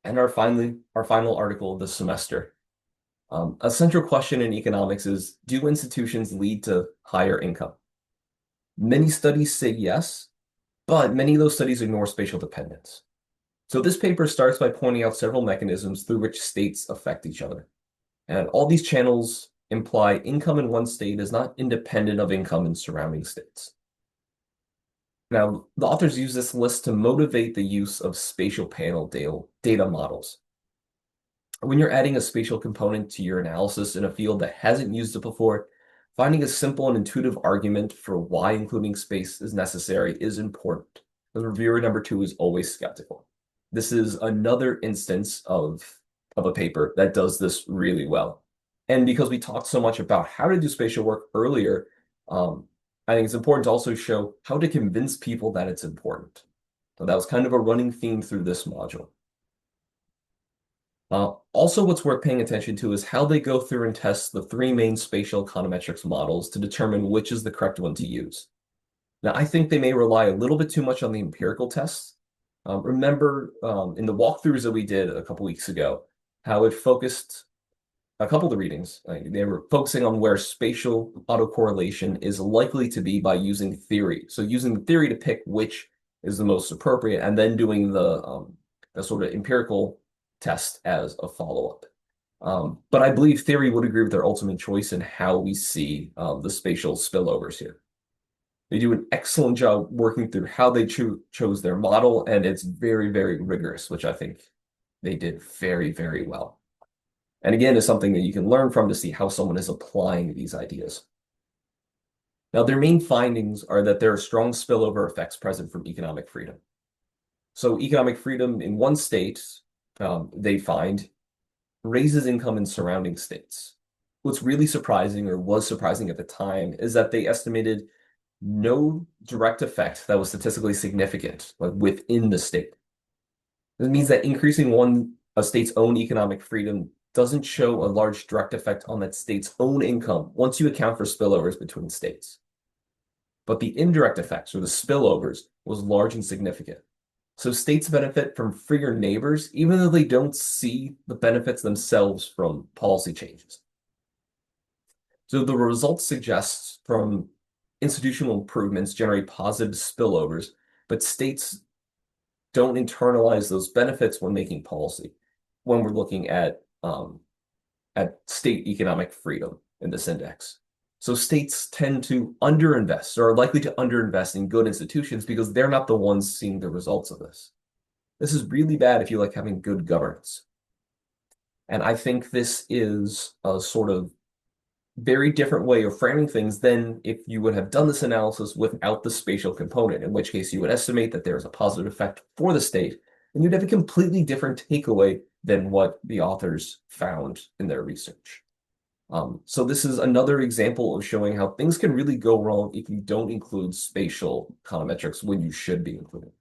And our final article of the semester. A central question in economics is, do institutions lead to higher income? Many studies say yes, but many of those studies ignore spatial dependence. So this paper starts by pointing out several mechanisms through which states affect each other. And all these channels imply income in one state is not independent of income in surrounding states. Now, the authors use this list to motivate the use of spatial panel data models. When you're adding a spatial component to your analysis in a field that hasn't used it before, finding a simple and intuitive argument for why including space is necessary is important. The reviewer number 2 is always skeptical. This is another instance of a paper that does this really well. And because we talked so much about how to do spatial work earlier, I think it's important to also show how to convince people that it's important. So that was kind of a running theme through this module. Also, what's worth paying attention to is how they go through and test the 3 main spatial econometrics models to determine which is the correct one to use. Now, I think they may rely a little bit too much on the empirical tests. Remember in the walkthroughs that we did a couple weeks ago, how it focused a couple of the readings. They were focusing on where spatial autocorrelation is likely to be by using theory. So using the theory to pick which is the most appropriate, and then doing the sort of empirical test as a follow-up. But I believe theory would agree with their ultimate choice in how we see the spatial spillovers here. They do an excellent job working through how they chose their model, and it's very, very rigorous, which I think they did very, very well. And again, is something that you can learn from to see how someone is applying these ideas. Now, their main findings are that there are strong spillover effects present from economic freedom. So economic freedom in one state, they find, raises income in surrounding states. What's really surprising, or was surprising at the time, is that they estimated no direct effect that was statistically significant, like within the state. This means that increasing a state's own economic freedom doesn't show a large direct effect on that state's own income once you account for spillovers between states. But the indirect effects, or the spillovers, was large and significant. So states benefit from freer neighbors, even though they don't see the benefits themselves from policy changes. So the results suggest from institutional improvements generate positive spillovers, but states don't internalize those benefits when making policy, when we're looking at state economic freedom in this index. So states tend to underinvest, or are likely to underinvest in good institutions because they're not the ones seeing the results of this. This is really bad if you like having good governance. And I think this is a sort of very different way of framing things than if you would have done this analysis without the spatial component, in which case you would estimate that there's a positive effect for the state, and you'd have a completely different takeaway than what the authors found in their research. So this is another example of showing how things can really go wrong if you don't include spatial econometrics when you should be including.